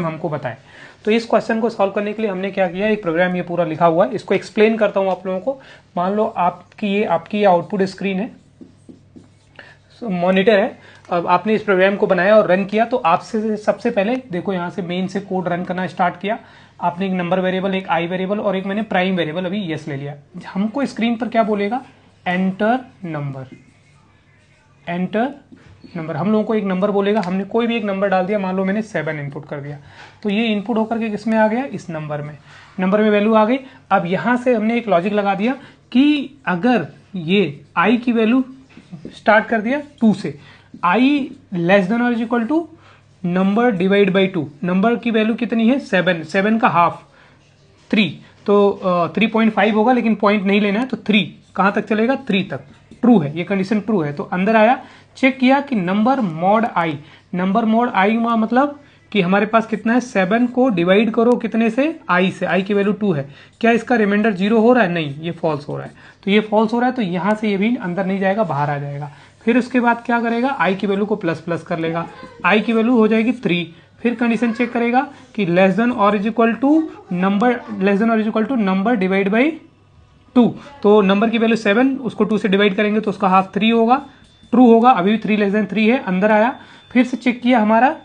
हमको बताए। तो इस क्वेश्चन को सॉल्व करने के लिए हमने क्या किया, एक प्रोग्राम ये पूरा लिखा हुआ है, इसको एक्सप्लेन करता हूँ आप लोगों को। मान लो आपकी ये आउटपुट स्क्रीन है, मॉनिटर है। अब आपने इस प्रोग्राम को बनाया और रन किया, तो आपसे सबसे पहले देखो यहाँ से मेन से कोड रन करना स्टार्ट किया। आपने एक नंबर वेरिएबल, एक आई वेरिएबल और एक मैंने प्राइम वेरिएबल अभी यस ले लिया। हमको स्क्रीन पर क्या बोलेगा, एंटर नंबर, एंटर नंबर। हम लोगों को एक नंबर बोलेगा, हमने कोई भी एक नंबर डाल दिया, मान लो मैंने 7 इनपुट कर दिया, तो ये इनपुट होकर के किसमें आ गया, इस नंबर में, नंबर में वैल्यू आ गई। अब यहाँ से हमने एक लॉजिक लगा दिया कि अगर ये आई की वैल्यू स्टार्ट कर दिया 2 से, आई लेस देन और equal to number divide by 2, number की वैल्यू कितनी है 7, 7 का हाफ 3, तो 3.5 होगा, लेकिन पॉइंट नहीं लेना है, तो 3 कहाँ तक चलेगा, 3 तक, ट्रू है, ये कंडीशन ट्रू है। तो अंदर आया, चेक किया कि नंबर मॉड आई, नंबर मॉड आई मतलब कि हमारे पास कितना है, 7 को डिवाइड करो कितने से, आई से, आई की वैल्यू 2 है, क्या इसका रिमाइंडर 0 हो रहा है, नहीं, ये फॉल्स हो रहा है। तो ये फॉल्स हो रहा है, तो यहाँ से ये भी अंदर नहीं जाएगा, बाहर आ जाएगा। फिर उसके बाद क्या करेगा, आई की वैल्यू को प्लस प्लस कर लेगा, आई की वैल्यू हो जाएगी 3। फिर कंडीशन चेक करेगा कि लेस देन और is equal to number, less than और is equal to number divide by 2, तो नंबर की वैल्यू 7, उसको 2 से डिवाइड करेंगे तो उसका हाफ 3 होगा, ट्रू होगा, अभी भी 3 लेस देन 3 है, अंदर आया। फिर से चेक किया हमारा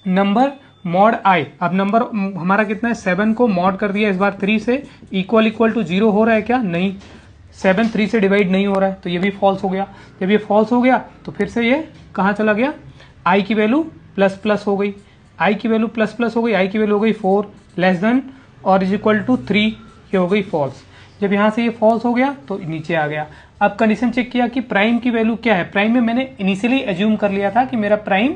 नंबर मॉड आई, अब नंबर हमारा कितना है, 7 को मॉड कर दिया इस बार 3 से, इक्वल टू 0 हो रहा है क्या, नहीं, 7 3 से डिवाइड नहीं हो रहा है, तो ये भी फॉल्स हो गया। जब ये फॉल्स हो गया तो फिर से ये कहाँ चला गया, आई की वैल्यू प्लस प्लस हो गई, आई की वैल्यू प्लस प्लस हो गई, आई की वैल्यू हो गई 4 लेस देन और इज इक्वल टू 3, ये हो गई फॉल्स। जब यहाँ से ये फॉल्स हो गया तो नीचे आ गया। अब कंडीशन चेक किया कि प्राइम की वैल्यू क्या है, प्राइम में मैंने इनिशियली एज्यूम कर लिया था कि मेरा प्राइम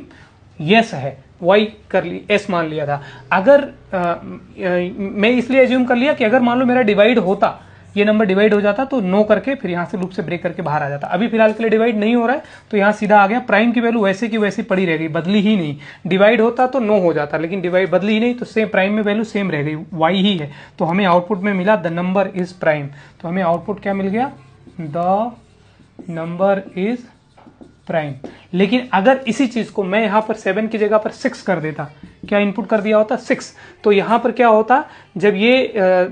यस है, वाई कर ली, एस मान लिया था। अगर मैं इसलिए एज्यूम कर लिया कि अगर मान लो मेरा डिवाइड होता, ये नंबर डिवाइड हो जाता, तो नो करके फिर यहाँ से लूप से ब्रेक करके बाहर आ जाता। अभी फिलहाल के लिए डिवाइड नहीं हो रहा है, तो यहाँ सीधा आ गया, प्राइम की वैल्यू वैसे की वैसी पड़ी रह गई, बदली ही नहीं। डिवाइड होता तो नो हो जाता, लेकिन डिवाइड बदली ही नहीं, तो सेम प्राइम में वैल्यू सेम रह गई, वाई ही है। तो हमें आउटपुट में मिला द नंबर इज प्राइम, तो हमें आउटपुट क्या मिल गया, द नंबर इज प्राइम। लेकिन अगर इसी चीज को मैं यहां पर 7 की जगह पर 6 कर देता, क्या इनपुट कर दिया होता 6, तो यहां पर क्या होता, जब ये